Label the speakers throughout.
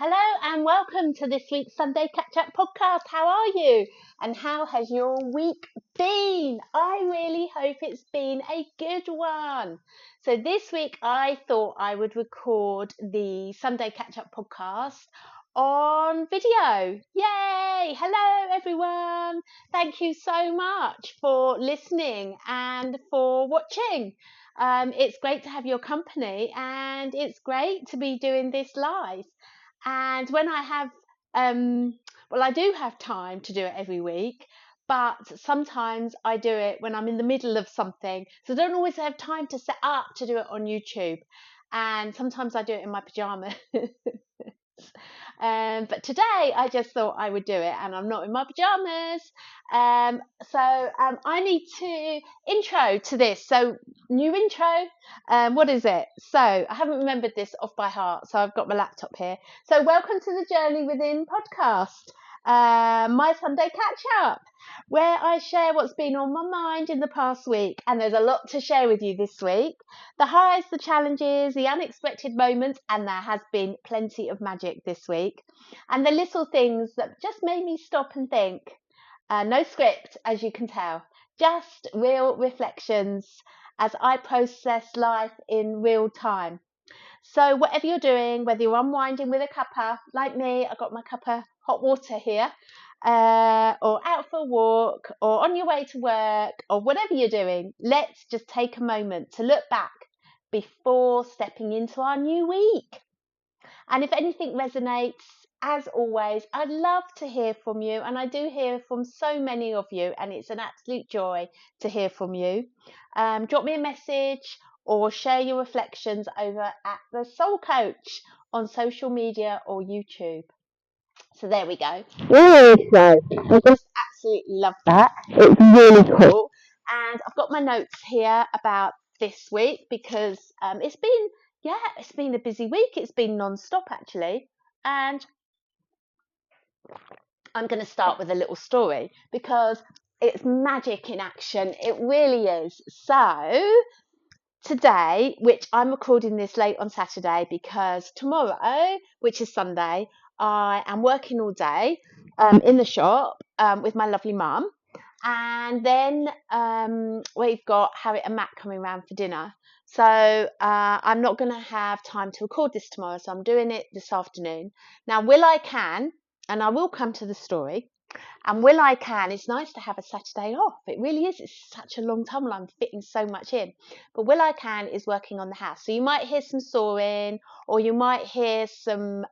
Speaker 1: Hello and welcome to this week's Sunday Catchup podcast. How are you? And how has your week been? I really hope it's been a good one. So this week I thought I would record the Sunday Catchup podcast on video. Yay! Hello everyone. Thank you so much for listening and for watching. It's great to have your company and it's great to be doing this live. And when I have, I do have time to do it every week, but sometimes I do it when I'm in the middle of something. So I don't always have time to set up to do it on YouTube. And sometimes I do it in my pajamas. But today I just thought I would do it and I'm not in my pajamas. I need to intro to this. So new intro. What is it? So I haven't remembered this off by heart. So I've got my laptop here. So welcome to the Journey Within podcast. My Sunday catch up, where I share what's been on my mind in the past week. And there's a lot to share with you this week. The highs, the challenges, the unexpected moments, and there has been plenty of magic this week. And the little things that just made me stop and think. No script, as you can tell, just real reflections as I process life in real time. So whatever you're doing, whether you're unwinding with a cuppa, like me, I've got my cuppa hot water here, or out for a walk, or on your way to work, or whatever you're doing, let's just take a moment to look back before stepping into our new week. And if anything resonates, as always, I'd love to hear from you. And I do hear from so many of you, and it's an absolute joy to hear from you. Drop me a message or share your reflections over at the Soul Coach on social media or YouTube. So there we go. Really so. I just absolutely love that. It's really cool. And I've got my notes here about this week because it's been a busy week. It's been non-stop actually. And I'm going to start with a little story because it's magic in action. It really is. So today, which I'm recording this late on Saturday because tomorrow, which is Sunday, I am working all day in the shop with my lovely mum. And then we've got Harriet and Matt coming round for dinner. So I'm not going to have time to record this tomorrow. So I'm doing it this afternoon. Now, will I can, and I will come to the story. And will I can, it's nice to have a Saturday off. It really is. It's such a long time and I'm fitting so much in. But will I can is working on the house. So you might hear some sawing or you might hear some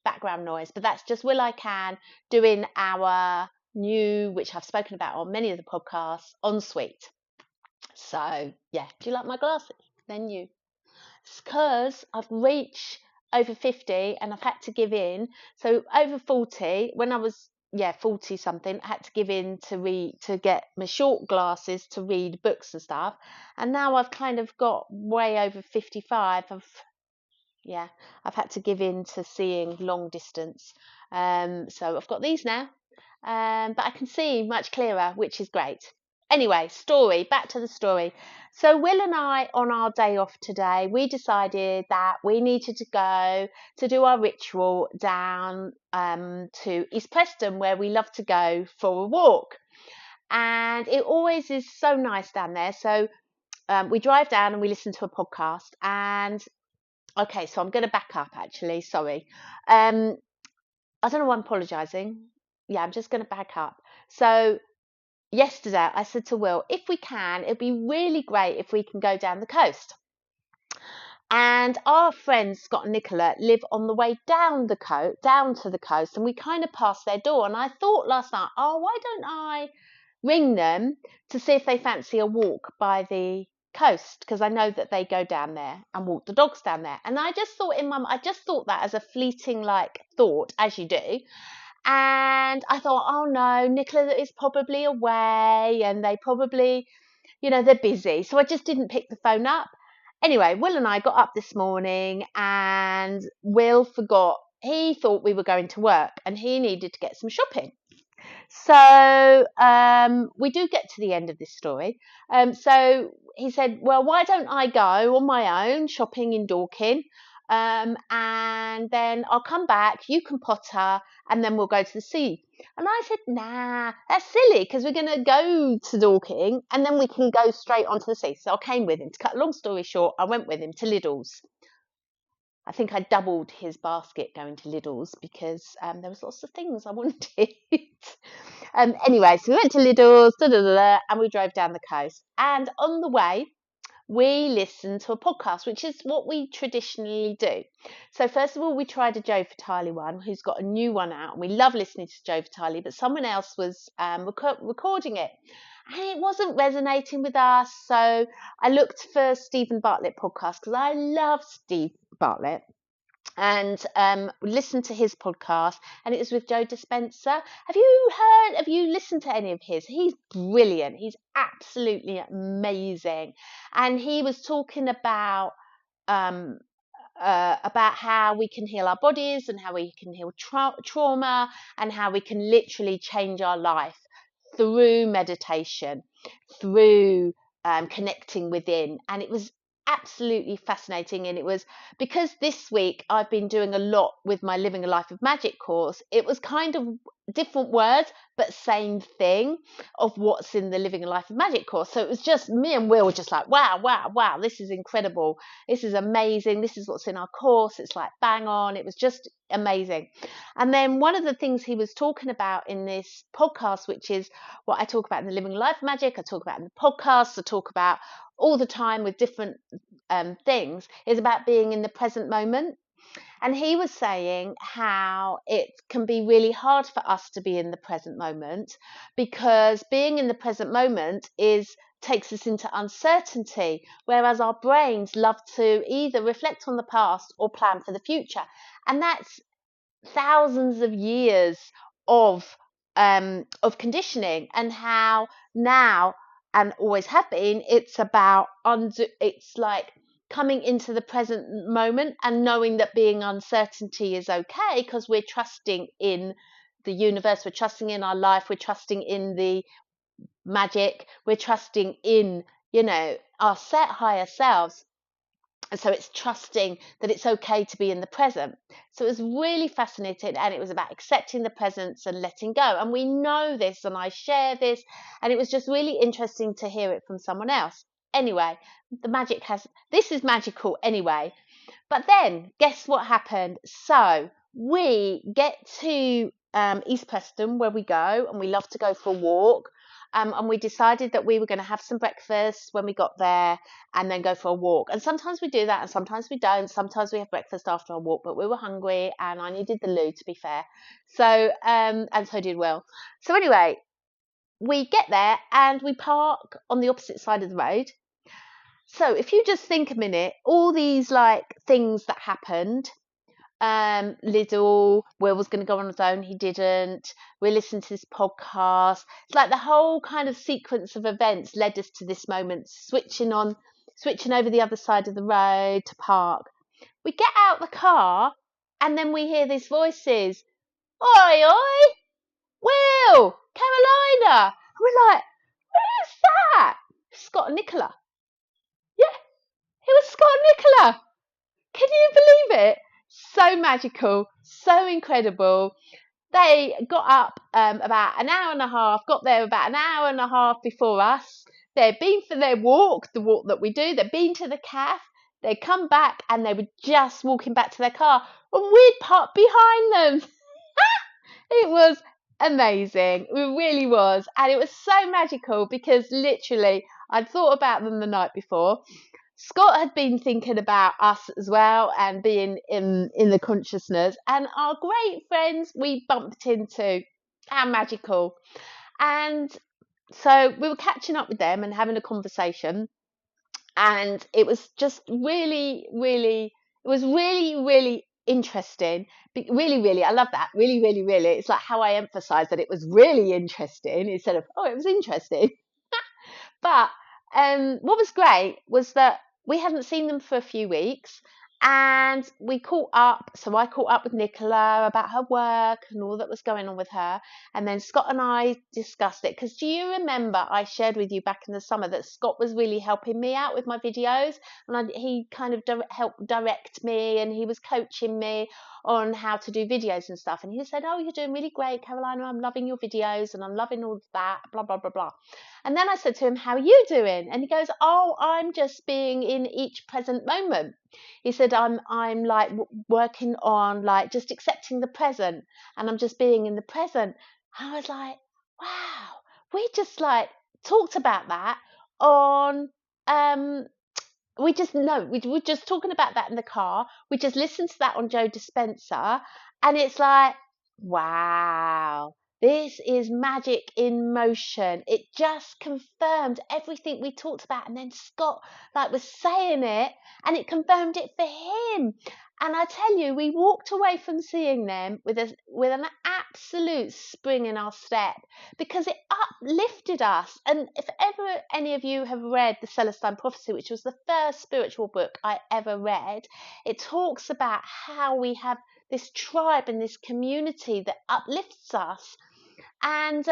Speaker 1: background noise. But that's just will I can doing our new, which I've spoken about on many of the podcasts, ensuite. So yeah, do you like my glasses? Then you. It's because I've reached over 50 and I've had to give in. So over 40, when I was 40 something, I had to give in to get my short glasses to read books and stuff. And now I've kind of got way over 55. I've had to give in to seeing long distance. So I've got these now. But I can see much clearer, which is great. Anyway, back to the story. So Will and I, on our day off today, we decided that we needed to go to do our ritual down to East Preston, where we love to go for a walk. And it always is so nice down there. So we drive down and we listen to a podcast. And okay, so I'm going to back up actually. Sorry. I don't know why I'm apologising. Yeah, I'm just going to back up. So yesterday I said to Will, if we can, it'd be really great if we can go down the coast. And our friends Scott and Nicola live on the way down to the coast, and we kind of passed their door. And I thought last night, why don't I ring them to see if they fancy a walk by the coast, because I know that they go down there and walk the dogs down there. And I just thought that as a fleeting thought, as you do. And I thought, oh no, Nicola is probably away and they probably, they're busy. So I just didn't pick the phone up. Anyway, Will and I got up this morning and Will forgot. He thought we were going to work and he needed to get some shopping. So we do get to the end of this story. So he said, well, why don't I go on my own shopping in Dorking? and then I'll come back, you can potter, and then we'll go to the sea. And I said, nah, that's silly, because we're going to go to Dorking and then we can go straight onto the sea. So I came with him. To cut a long story short, I went with him to Lidl's. I think I doubled his basket going to Lidl's because there was lots of things I wanted. Anyway, so we went to Lidl's, and we drove down the coast. And on the way, we listened to a podcast, which is what we traditionally do. So first of all, we tried a Joe Vitale one, who's got a new one out. And we love listening to Joe Vitale, but someone else was recording it. And it wasn't resonating with us. So I looked for Stephen Bartlett podcast because I love Steve Bartlett. And listened to his podcast, and it was with Joe Dispenza. Have you listened to any of his? He's brilliant. He's absolutely amazing. And he was talking about how we can heal our bodies and how we can heal trauma and how we can literally change our life through meditation, through connecting within. And it was absolutely fascinating. And it was because this week I've been doing a lot with my Living a Life of Magic course. It was kind of different words but same thing of what's in the Living a Life of Magic course. So it was just me and Will were just like, wow, this is incredible, this is amazing, this is what's in our course, it's like bang on. It was just amazing. And then one of the things he was talking about in this podcast, which is what I talk about in the Living a Life of Magic, I talk about in the podcast, I talk about all the time with different things, is about being in the present moment. And he was saying how it can be really hard for us to be in the present moment because being in the present moment takes us into uncertainty, whereas our brains love to either reflect on the past or plan for the future. And that's thousands of years of conditioning, and how now and always have been, it's about it's like coming into the present moment and knowing that being uncertainty is okay because we're trusting in the universe, we're trusting in our life, we're trusting in the magic, we're trusting in, our higher selves. And so it's trusting that it's okay to be in the present. So it was really fascinating, and it was about accepting the presence and letting go. And we know this, and I share this, and it was just really interesting to hear it from someone else. Anyway, this is magical anyway. But then, guess what happened? So we get to East Preston, where we go, and we love to go for a walk. And we decided that we were going to have some breakfast when we got there and then go for a walk. And sometimes we do that and sometimes we don't. Sometimes we have breakfast after our walk, but we were hungry and I needed the loo, to be fair. So, and so did Will. So anyway, we get there and we park on the opposite side of the road. So if you just think a minute, all these like things that happened, Will was going to go on his own, he didn't. We listened to this podcast. It's like the whole kind of sequence of events led us to this moment, switching over the other side of the road to park. We get out the car and then we hear these voices. Oi, oi, Will, Carolina. And we're like, who's that? Scott and Nicola. Yeah, it was Scott and Nicola. Can you believe it? So magical, so incredible. They got up about an hour and a half, got there about an hour and a half before us. They'd been for their walk, the walk that we do. They'd been to the cafe. They'd come back and they were just walking back to their car and we'd parked behind them. It was amazing. It really was. And it was so magical because literally I'd thought about them the night before. Scott had been thinking about us as well and being in the consciousness, and our great friends we bumped into. How magical. And so we were catching up with them and having a conversation, and it was just really, really, it was really, really interesting. Really, I love that. Really, really, really. It's like how I emphasize that it was really interesting instead of, oh, it was interesting. But what was great was that we hadn't seen them for a few weeks, And we caught up. So I caught up with Nicola about her work and all that was going on with her. And then Scott and I discussed it. Because do you remember I shared with you back in the summer that Scott was really helping me out with my videos? And he kind of helped direct me, and he was coaching me on how to do videos and stuff. And he said, "Oh, you're doing really great, Carolina. I'm loving your videos and I'm loving all of that, blah, blah, blah, blah." And then I said to him, "How are you doing?" And he goes, "Oh, I'm just being in each present moment." He said, I'm like working on like just accepting the present, and I'm just being in the present." I was like, wow, we just like talked about that on we were just talking about that in the car. We just listened to that on Joe Dispenza, and it's like, wow, this is magic in motion. It just confirmed everything we talked about, and then Scott like was saying it, and it confirmed it for him. And I tell you, we walked away from seeing them with an absolute spring in our step, because it uplifted us. And if ever any of you have read The Celestine Prophecy, which was the first spiritual book I ever read, it talks about how we have this tribe and this community that uplifts us. And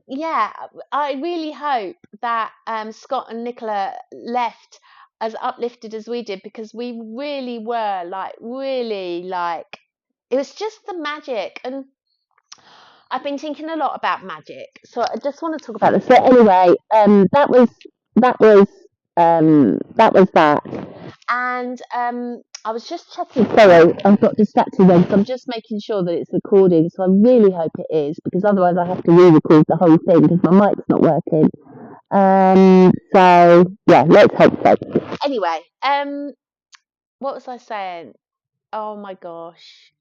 Speaker 1: yeah, I really hope that Scott and Nicola left as uplifted as we did, because we really were really like, it was just the magic. And I've been thinking a lot about magic, so I just want to talk about this. So anyway, that was that. And I was just checking. Sorry, I've got distracted then, so I'm just making sure that it's recording. So I really hope it is, because otherwise I have to re-record the whole thing because my mic's not working. So yeah, let's hope so. Anyway, what was I saying? Oh my gosh,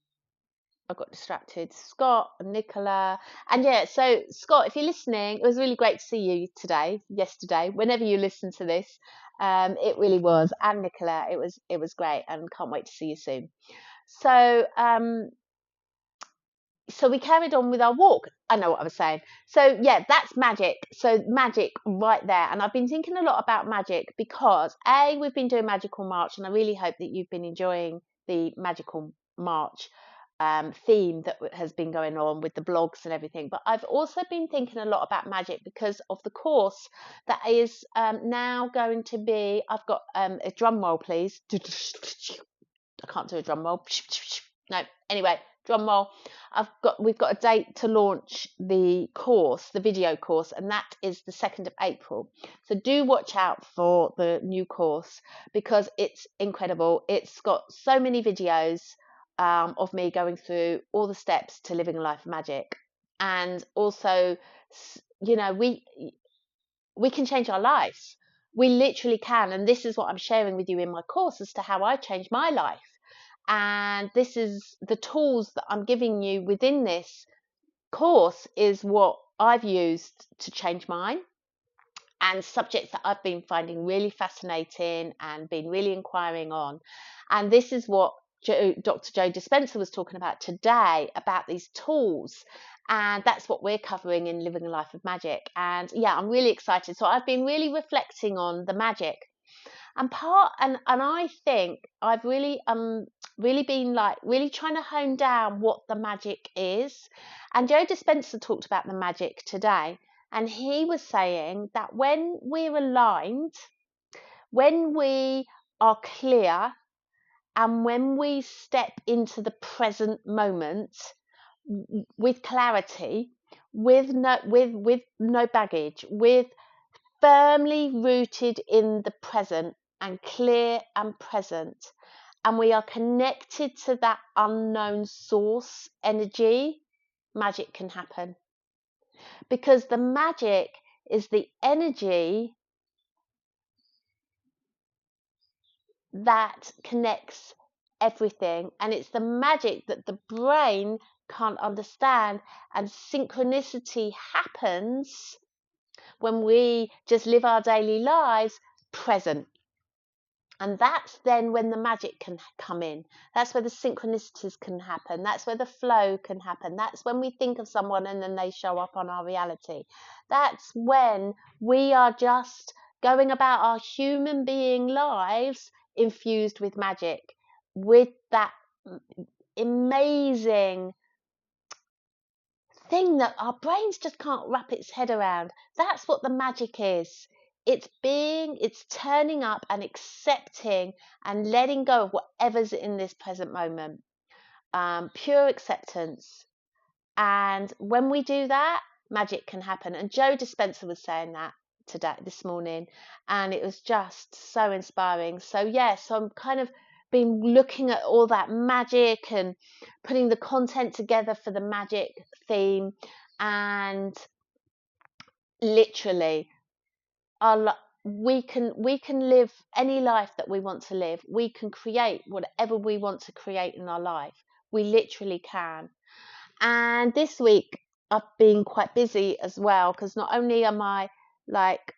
Speaker 1: I got distracted. Scott and Nicola. And yeah, so Scott, if you're listening, it was really great to see you yesterday, whenever you listen to this. It really was. And Nicola, it was great, and can't wait to see you soon. So so we carried on with our walk. I know what I was saying. So yeah, that's magic. So magic right there. And I've been thinking a lot about magic because we've been doing Magical March, and I really hope that you've been enjoying the Magical March theme that has been going on with the blogs and everything. But I've also been thinking a lot about magic because of the course that is now going to be. I've got a drum roll, please. I can't do a drum roll. No. Anyway, drum roll. We've got a date to launch the course, the video course, and that is the 2nd of April. So do watch out for the new course, because it's incredible. It's got so many videos of me going through all the steps to living a life of magic. And also, you know, we can change our lives. We literally can. And this is what I'm sharing with you in my course as to how I changed my life. And this is the tools that I'm giving you within this course is what I've used to change mine, and subjects that I've been finding really fascinating and been really inquiring on. And this is what Dr. Joe Dispenza was talking about today, about these tools. And that's what we're covering in Living a Life of Magic. And yeah, I'm really excited. So I've been really reflecting on the magic. And I think I've really been like really trying to hone down what the magic is. And Joe Dispenza talked about the magic today, and he was saying that when we're aligned, when we are clear, and when we step into the present moment with clarity, with no baggage, with firmly rooted in the present and clear and present, and we are connected to that unknown source energy, magic can happen. Because the magic is the energy that connects everything, and it's the magic that the brain can't understand. And synchronicity happens when we just live our daily lives present. And that's then when the magic can come in. That's where the synchronicities can happen. That's where the flow can happen. That's when we think of someone and then they show up on our reality. That's when we are just going about our human being lives infused with magic. with that amazing thing that our brains just can't wrap its head around. That's what the magic is. It's turning up and accepting and letting go of whatever's in this present moment. Pure acceptance. And when we do that, magic can happen. And Joe Dispenza was saying that this morning, and it was just so inspiring. So yeah, so I'm kind of been looking at all that magic and putting the content together for the magic theme, and literally we can live any life that we want to live. We can create whatever we want to create in our life. We literally can. And this week I've been quite busy as well, because not only am I like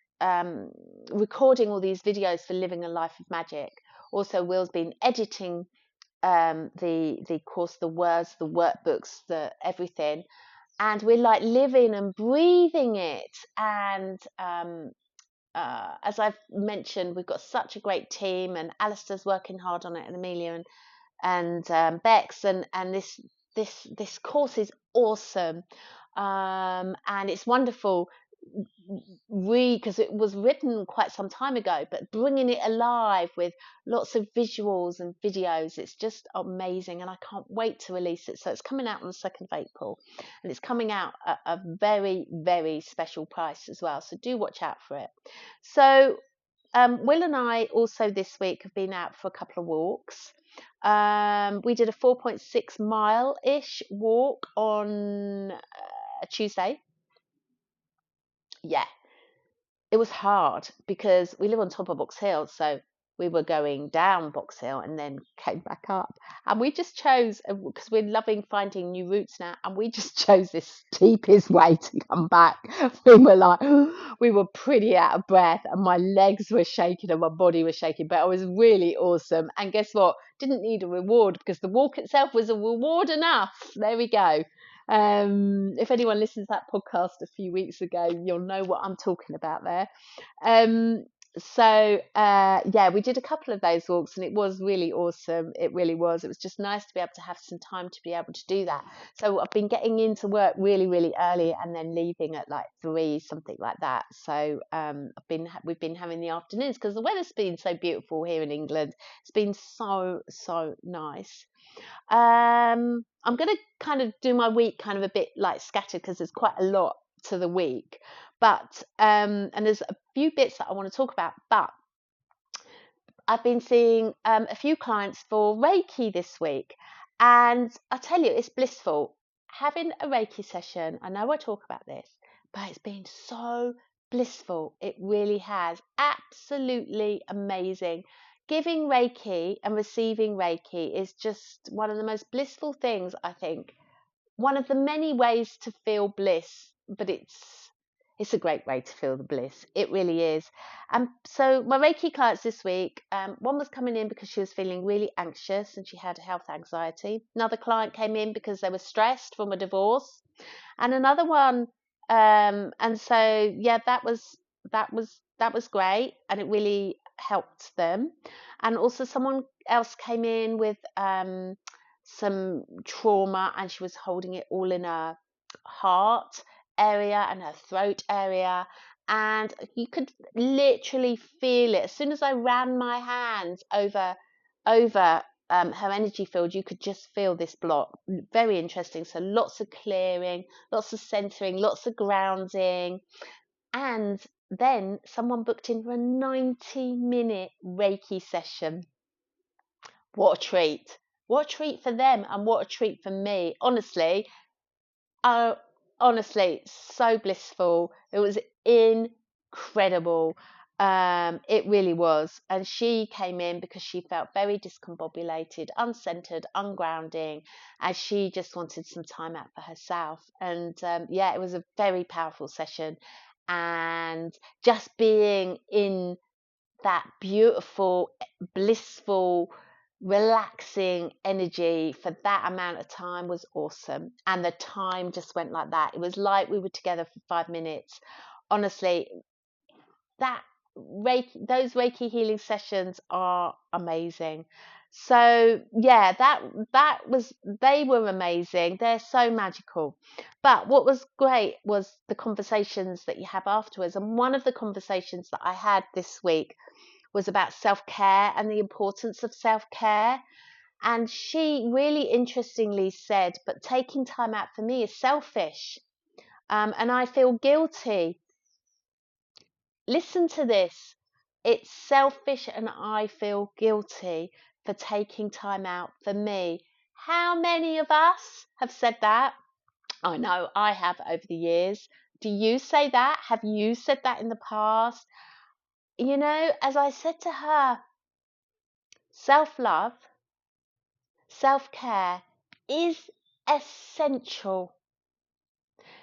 Speaker 1: recording all these videos for Living a Life of Magic, also Will's been editing the course, the words, the workbooks, the everything, and we're like living and breathing it. And as I've mentioned, we've got such a great team, and Alistair's working hard on it, and Amelia and Bex, and this course is awesome, and it's wonderful. Because it was written quite some time ago, but bringing it alive with lots of visuals and videos, it's just amazing, and I can't wait to release it. So it's coming out on the 2nd of April, and it's coming out at a very, very special price as well, so do watch out for it. So Will and I also this week have been out for a couple of walks. We did a 4.6 mile-ish walk on a Tuesday. Yeah, it was hard because we live on top of Box Hill, so we were going down Box Hill and then came back up. And we just chose, because we're loving finding new routes now, and we just chose this steepest way to come back. We were like, we were pretty out of breath, and my legs were shaking and my body was shaking, but it was really awesome. And guess what? Didn't need a reward, because the walk itself was a reward enough. There we go. If anyone listens to that podcast a few weeks ago, you'll know what I'm talking about there. Yeah, we did a couple of those walks, and it was really awesome. It really was. It was just nice to be able to have some time to be able to do that. So I've been getting into work really, really early, and then leaving at like 3, something like that. So we've been having the afternoons, because the weather's been so beautiful here in England. It's been so nice. I'm going to kind of do my week kind of a bit like scattered, because there's quite a lot to the week, but and there's a few bits that I want to talk about. But I've been seeing a few clients for Reiki this week, and I tell you, it's blissful having a Reiki session. I know I talk about this, but it's been so blissful. It really has. Absolutely amazing. Giving Reiki and receiving Reiki is just one of the most blissful things, I think. One of the many ways to feel bliss, but it's a great way to feel the bliss. It really is. So my Reiki clients this week, one was coming in because she was feeling really anxious and she had health anxiety. Another client came in because they were stressed from a divorce, and another one, and so yeah, that was great, and it really helped them. And also someone else came in with some trauma, and she was holding it all in her heart area and her throat area, and you could literally feel it as soon as I ran my hands over her energy field. You could just feel this block. Very interesting. So lots of clearing, lots of centering, lots of grounding. And then someone booked in for a 90-minute Reiki session. What a treat. What a treat for them, and what a treat for me. Honestly, so blissful. It was incredible. It really was. And she came in because she felt very discombobulated, uncentered, ungrounding, and she just wanted some time out for herself. And yeah, it was a very powerful session. And just being in that beautiful, blissful, relaxing energy for that amount of time was awesome. And the time just went like that. It was like we were together for 5 minutes. Honestly, those Reiki healing sessions are amazing. So yeah, they were amazing. They're so magical. But what was great was the conversations that you have afterwards. And one of the conversations that I had this week was about self-care and the importance of self-care. And she really interestingly said, but taking time out for me is selfish. And I feel guilty. Listen to this. It's selfish and I feel guilty for taking time out for me. How many of us have said that? I know I have over the years. Do you say that? Have you said that in the past? You know, as I said to her, self-love, self-care is essential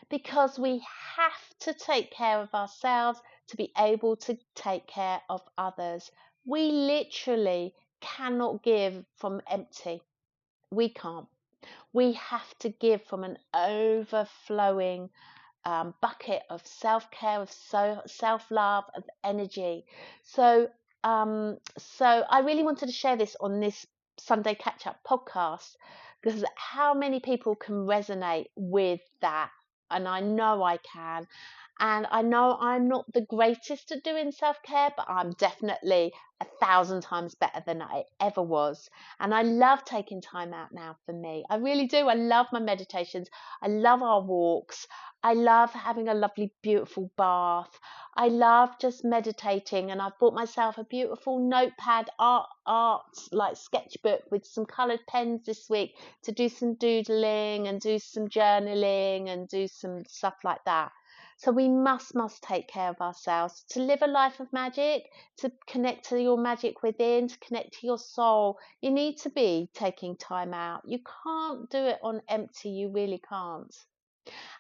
Speaker 1: because we have to take care of ourselves to be able to take care of others. We literally cannot give from empty. We can't. We have to give from an overflowing bucket of self-care, of self-love, of energy. So I really wanted to share this on this Sunday Catch-Up podcast because how many people can resonate with that? And I know I can. And I know I'm not the greatest at doing self-care, but I'm definitely 1,000 times better than I ever was. And I love taking time out now for me. I really do. I love my meditations. I love our walks. I love having a lovely, beautiful bath. I love just meditating, and I've bought myself a beautiful notepad art like sketchbook with some coloured pens this week to do some doodling and do some journaling and do some stuff like that. So we must take care of ourselves to live a life of magic, to connect to your magic within, to connect to your soul. You need to be taking time out. You can't do it on empty. You really can't.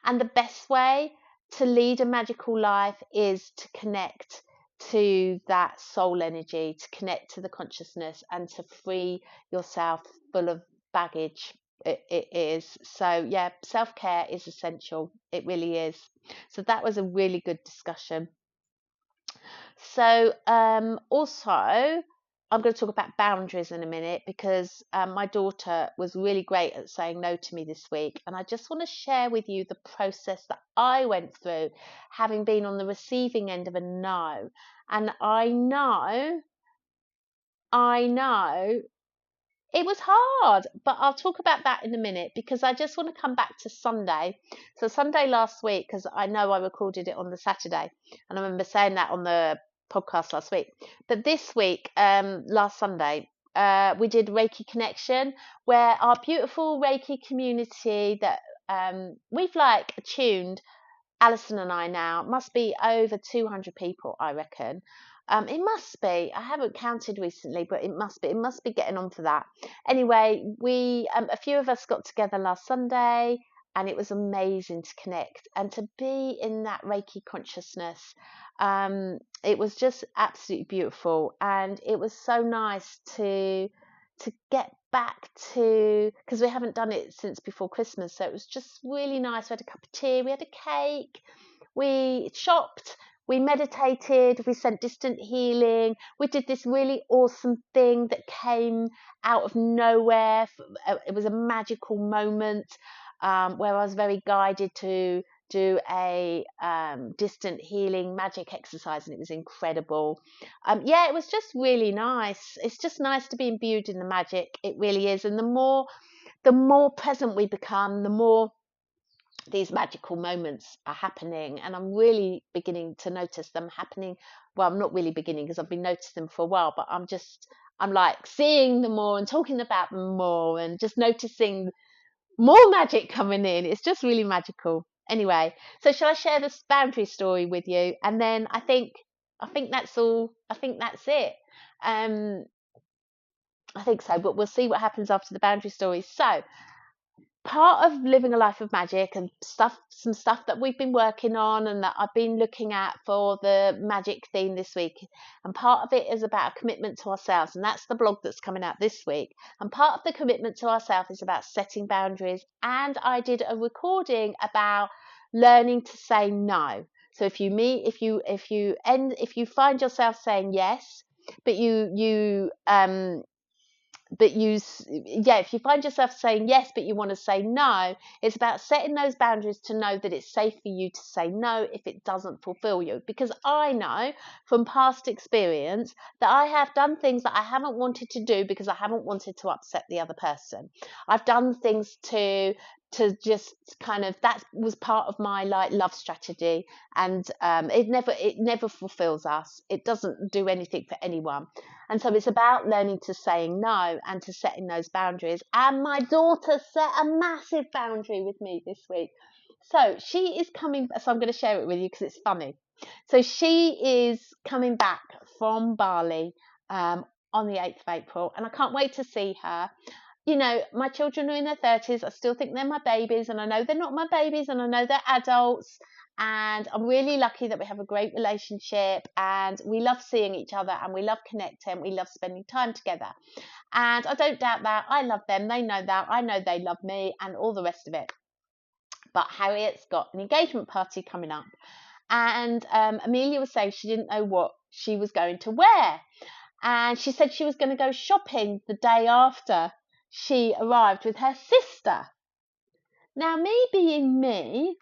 Speaker 1: And the best way to lead a magical life is to connect to that soul energy, to connect to the consciousness, and to free yourself full of baggage. It is. So, yeah, self care is essential. It really is. So, that was a really good discussion. So, also, I'm going to talk about boundaries in a minute because my daughter was really great at saying no to me this week. And I just want to share with you the process that I went through, having been on the receiving end of a no. And I know it was hard, but I'll talk about that in a minute because I just want to come back to Sunday. So Sunday last week, because I know I recorded it on the Saturday, and I remember saying that on the podcast last week. But this week, last Sunday, we did Reiki Connection, where our beautiful Reiki community that we've like attuned. Alison and I now must be over 200 people, I reckon. It must be. I haven't counted recently, but it must be. It must be getting on for that. Anyway, we a few of us got together last Sunday, and it was amazing to connect and to be in that Reiki consciousness. It was just absolutely beautiful, and it was so nice to get back to, because we haven't done it since before Christmas, so it was just really nice. We had a cup of tea, we had a cake, we shopped, we meditated, we sent distant healing, we did this really awesome thing that came out of nowhere. It was a magical moment where I was very guided to do a distant healing magic exercise, and it was incredible. Yeah, it was just really nice. It's just nice to be imbued in the magic. It really is. And the more present we become, the more these magical moments are happening, and I'm really beginning to notice them happening. Well, I'm not really beginning because I've been noticing them for a while, but I'm like seeing them more and talking about them more and just noticing more magic coming in. It's just really magical. Anyway, so shall I share this boundary story with you? And then I think that's all. I think that's it. Um, I think so, but we'll see what happens after the boundary story. So, part of living a life of magic and some stuff that we've been working on and that I've been looking at for the magic theme this week, and part of it is about a commitment to ourselves, and that's the blog that's coming out this week. And part of the commitment to ourselves is about setting boundaries, and I did a recording about learning to say no. So if you find yourself saying yes, but but if you find yourself saying yes but you want to say no, it's about setting those boundaries to know that it's safe for you to say no if it doesn't fulfill you. Because I know from past experience that I have done things that I haven't wanted to do because I haven't wanted to upset the other person. I've done things to just kind of, that was part of my like love strategy, and it never fulfills us. It doesn't do anything for anyone. And so it's about learning to saying no and to setting those boundaries. And my daughter set a massive boundary with me this week. So she is coming, so I'm going to share it with you because it's funny. So she is coming back from Bali on the 8th of April, and I can't wait to see her. You know, my children are in their 30s. I still think they're my babies, and I know they're not my babies, and I know they're adults. And I'm really lucky that we have a great relationship, and we love seeing each other, and we love connecting, we love spending time together. And I don't doubt that. I love them. They know that. I know they love me, and all the rest of it. But Harriet's got an engagement party coming up, and Amelia was saying she didn't know what she was going to wear. And she said she was going to go shopping the day after she arrived with her sister. Now, me being me,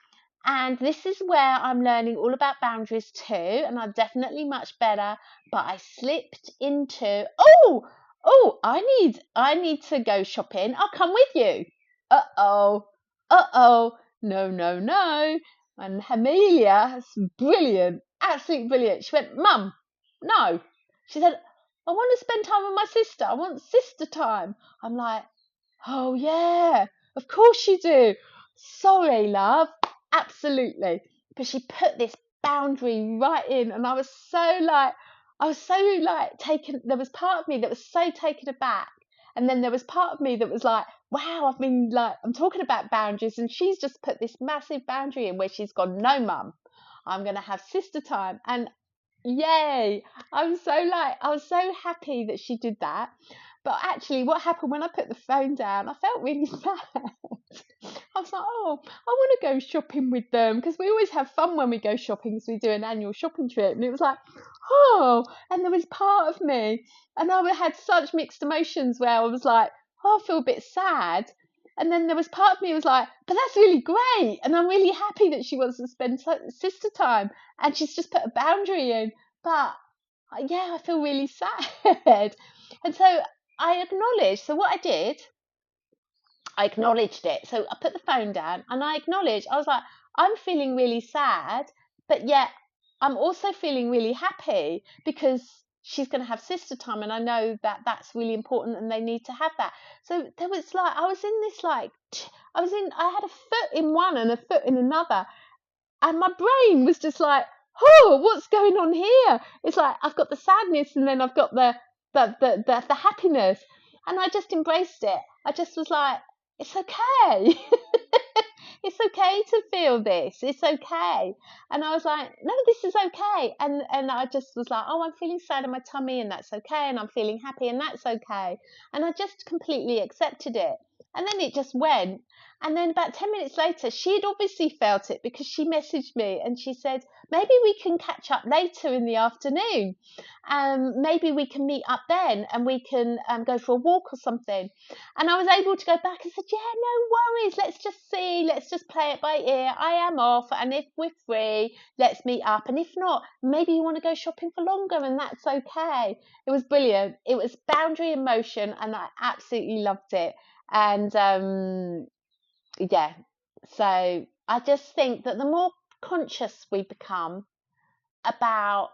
Speaker 1: and this is where I'm learning all about boundaries too, and I'm definitely much better, but I slipped into, I need to go shopping. I'll come with you. No, no, no. And Amelia, brilliant, absolutely brilliant. She went, Mum, no. She said, I want to spend time with my sister. I want sister time. I'm like, oh, yeah, of course you do. Sorry, love. Absolutely. But she put this boundary right in, and I was so taken. There was part of me that was so taken aback. And then there was part of me that was like, wow, I'm talking about boundaries, and she's just put this massive boundary in where she's gone, no, Mum, I'm going to have sister time. And yay, I was so happy that she did that. But actually, what happened when I put the phone down, I felt really sad. I was like, oh, I want to go shopping with them, because we always have fun when we go shopping, because we do an annual shopping trip. And it was like, oh, and there was part of me, and I had such mixed emotions where I was like, oh, I feel a bit sad. And then there was part of me was like, but that's really great, and I'm really happy that she wants to spend sister time, and she's just put a boundary in. But yeah, I feel really sad. And so I acknowledged. So what I did, I acknowledged it. So I put the phone down and I acknowledged. I was like, I'm feeling really sad, but yet I'm also feeling really happy because she's going to have sister time, and I know that that's really important and they need to have that. So there was like, I had a foot in one and a foot in another, and my brain was just like, oh, what's going on here? It's like I've got the sadness, and then I've got the happiness, and I just embraced it. I just was like, it's okay. It's okay to feel this. It's okay. And I was like, no, this is okay. And I just was like, oh, I'm feeling sad in my tummy, and that's okay. And I'm feeling happy, and that's okay. And I just completely accepted it. And then it just went. And then about 10 minutes later, she had obviously felt it, because she messaged me and she said, maybe we can catch up later in the afternoon. Maybe we can meet up then, and we can go for a walk or something. And I was able to go back and said, yeah, no worries. Let's just see. Let's just play it by ear. I am off. And if we're free, let's meet up. And if not, maybe you want to go shopping for longer, and that's okay. It was brilliant. It was boundary in motion, and I absolutely loved it. And yeah, so I just think that the more conscious we become about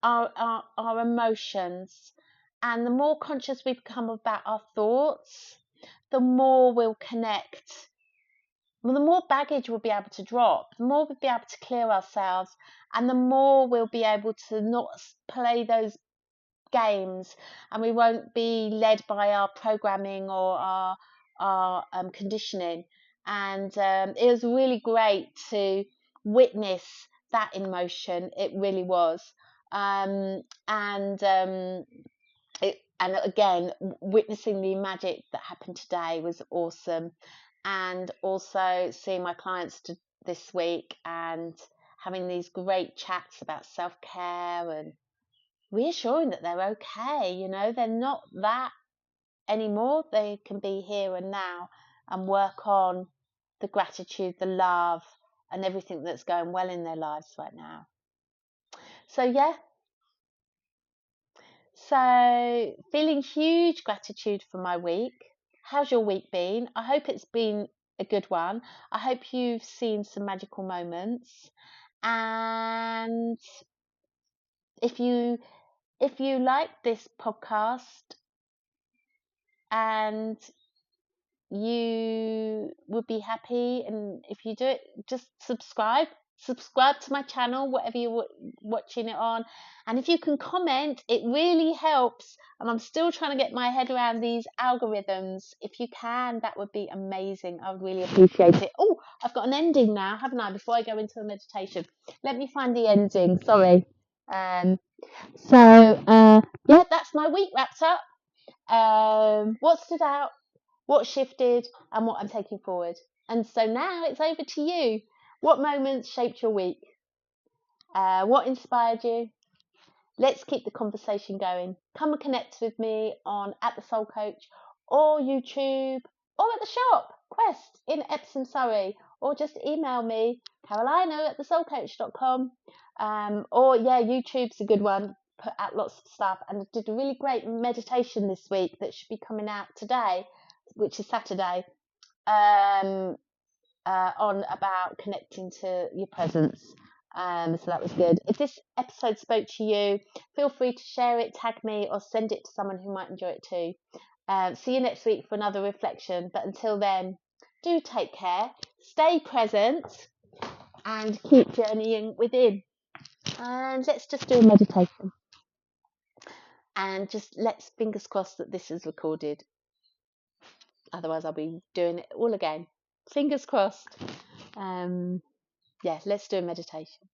Speaker 1: our emotions, and the more conscious we become about our thoughts, the more we'll connect. Well, the more baggage we'll be able to drop, the more we'll be able to clear ourselves, and the more we'll be able to not play those games, and we won't be led by our programming or our conditioning. And it was really great to witness that in motion. It really was. And again, witnessing the magic that happened today was awesome. And also seeing my clients this week and having these great chats about self-care and reassuring that they're okay. They're not that anymore. They can be here and now and work on the gratitude, the love, and everything that's going well in their lives right now. So yeah, so feeling huge gratitude for my week. How's your week been? I hope it's been a good one. I hope you've seen some magical moments. And if you like this podcast and you would be happy, and if you do it, just subscribe to my channel, whatever you're watching it on. And if you can comment, it really helps, and I'm still trying to get my head around these algorithms. If you can, that would be amazing. I would really appreciate it. Oh, I've got an ending now, haven't I, before I go into a meditation? Let me find the ending. Sorry. Yeah, that's my week wrapped up. What stood out, what shifted, and what I'm taking forward. And so now it's over to you. What moments shaped your week? What inspired you? Let's keep the conversation going. Come and connect with me on at the Soul Coach, or YouTube, or at the shop, Quest in Epsom, Surrey, or just email me, carolina@thesoulcoach.com. Or yeah, YouTube's a good one. Put out lots of stuff, and I did a really great meditation this week that should be coming out today, which is Saturday, on about connecting to your presence. So that was good. If this episode spoke to you, feel free to share it, tag me, or send it to someone who might enjoy it too. See you next week for another reflection. But until then, do take care, stay present, and keep journeying within. And let's just do a meditation. And just let's fingers crossed that this is recorded. Otherwise, I'll be doing it all again. Fingers crossed. Yeah, let's do a meditation.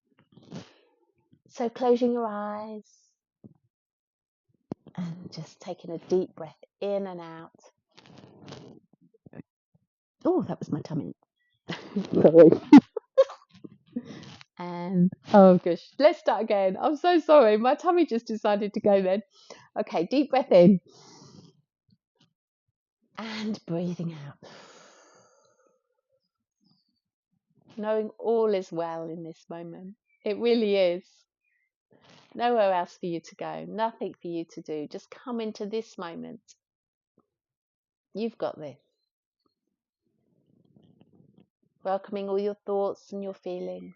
Speaker 1: So closing your eyes and just taking a deep breath in and out. Oh, that was my tummy. Sorry. Oh gosh, let's start again. I'm so sorry. My tummy just decided to go then. Okay, deep breath in and breathing out. Knowing all is well in this moment. It really is. Nowhere else for you to go, nothing for you to do. Just come into this moment. You've got this. Welcoming all your thoughts and your feelings.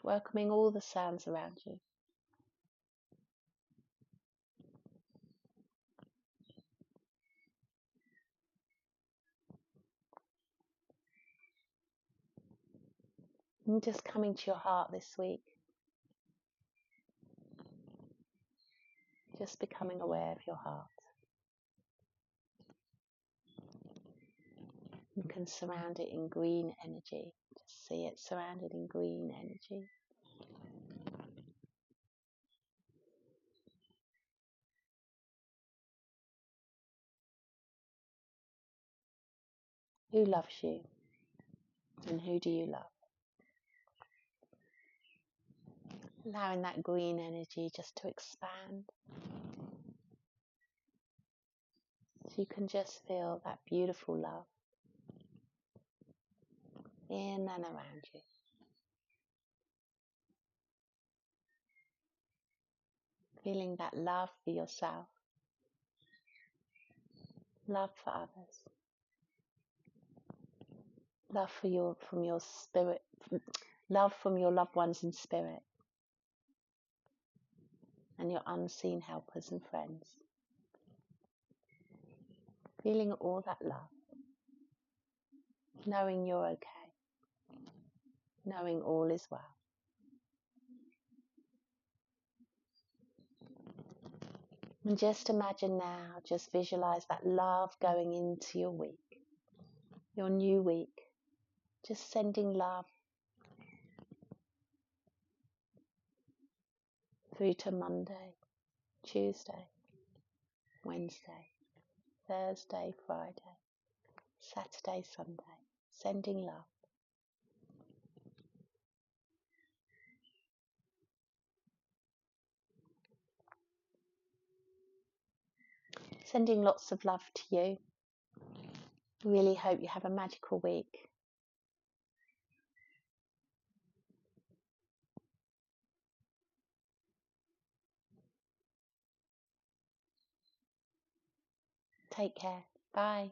Speaker 1: Welcoming all the sounds around you. And just coming to your heart this week. Just becoming aware of your heart. You can surround it in green energy. Just see it surrounded in green energy. Who loves you? And who do you love? Allowing that green energy just to expand. So you can just feel that beautiful love in and around you. Feeling that love for yourself. Love for others. Love from your spirit. Love from your loved ones in spirit. And your unseen helpers and friends. Feeling all that love. Knowing you're okay. Knowing all is well. And just imagine now, just visualize that love going into your week. Your new week. Just sending love through to Monday, Tuesday, Wednesday, Thursday, Friday, Saturday, Sunday. Sending love. Sending lots of love to you. Really hope you have a magical week. Take care. Bye.